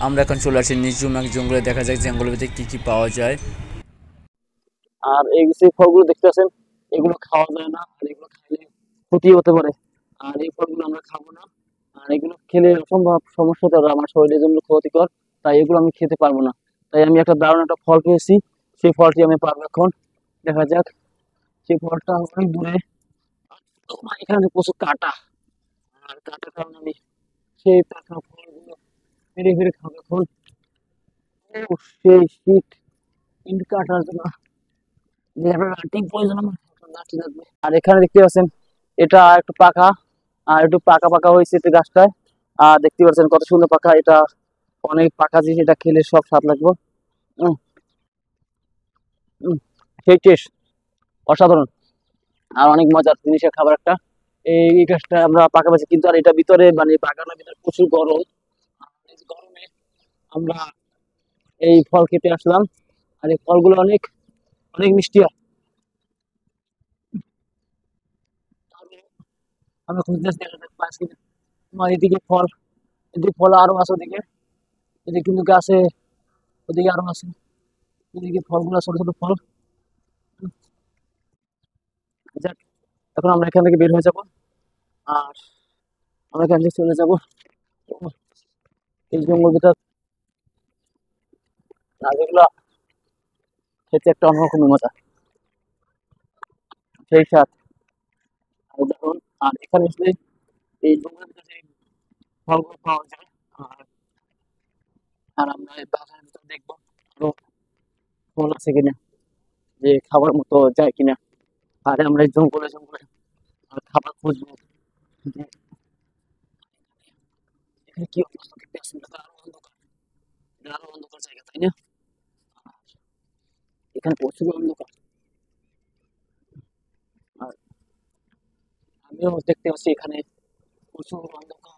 আমরা এখন চলে আসি নিঝুম এক জঙ্গলে, দেখা যাক জঙ্গলের ভিতরে কি কি পাওয়া যায়। আর এই যে ফলগুলো দেখতে পাচ্ছেন, এগুলো খাওয়া যায় না, আর এগুলো খাইলে ক্ষতি হতে পারে। আর এই ফলগুলো আমরা খাবো না। আর এগুলো খেলে অসম্ভব সমস্যা হতে পারে, আমার শরীরের জন্য ক্ষতিকর। তাই এগুলো আমি খেতে পারবো না। তাই আমি একটা দারুণ একটা ফল পেয়েছি, সেই ফলটি আমি পারবো এখন। দেখা যাক। সেই ফলটা অনেক দূরে। এখানে প্রচুর কাটা, আর কাটার কারণে আমি সেই পাকা ফলগুলো ফিরে ফিরে খাবো এখন। ও, সেই শীত, কিন্তু কাটার জন্য যে একটা লাঠি প্রয়োজন আমার, একটা লাঠি লাগবে। আর এখানে দেখতে পাচ্ছেন, এটা একটু পাকা, আর একটু পাকা পাকা হয়েছে এই গাছটায়। আর দেখতে পাচ্ছেন কত সুন্দর পাকা এটা। অনেক পাকা জিনিস, এটা খেলে সব স্বাদ লাগবে। উম, উম, সেই টেস্ট অসাধারণ। আর অনেক মজার জিনিসের খাবার একটা। এই গাছটা আমরা পাকা পাচ্ছি, কিন্তু আর এটা ভিতরে মানে বাগানের ভিতরে প্রচুর গরম। আর এই যে গরমে আমরা এই ফল খেতে আসলাম। আর এই ফলগুলো অনেক অনেক মিষ্টি হয়। আমরা খুঁজতেছি, দেখা যাক পাচ্ছি কিনা। তোমার এদিকে ফল, এদিকে ফল আরো আছে ওদিকে। এদিকে কিন্তু গাছে, ওদিকে আরো আছে। এদিকে ফলগুলো ছোট ছোট ফল। যাক, এখন আমরা এখান থেকে বের হয়ে যাব। আর আমরা এখান থেকে চলে যাব এই জঙ্গল ভিতর। আর এগুলো খেতে একটা অন্যরকমের মজা, সেই সাথ। আর দেখুন, আর এখানে এসে এই জঙ্গলের ভিতরে যে ফলগুলো পাওয়া যায়। আর আর আমরা এই বাগানের ভিতর দেখবো আরো ফল আছে কিনা, যে খাবার মতো যায় কিনা। আর আমরা এই জঙ্গলে জঙ্গলে আর খাবার খুঁজবো, যে এখানে কি অবস্থা দেখতে আসছেন, এটা তো আরো অন্ধকার। এটা আরো অন্ধকার জায়গা, তাই না? এখানে প্রচুর অন্ধকার। আর আমিও দেখতে পাচ্ছি এখানে প্রচুর অন্ধকার।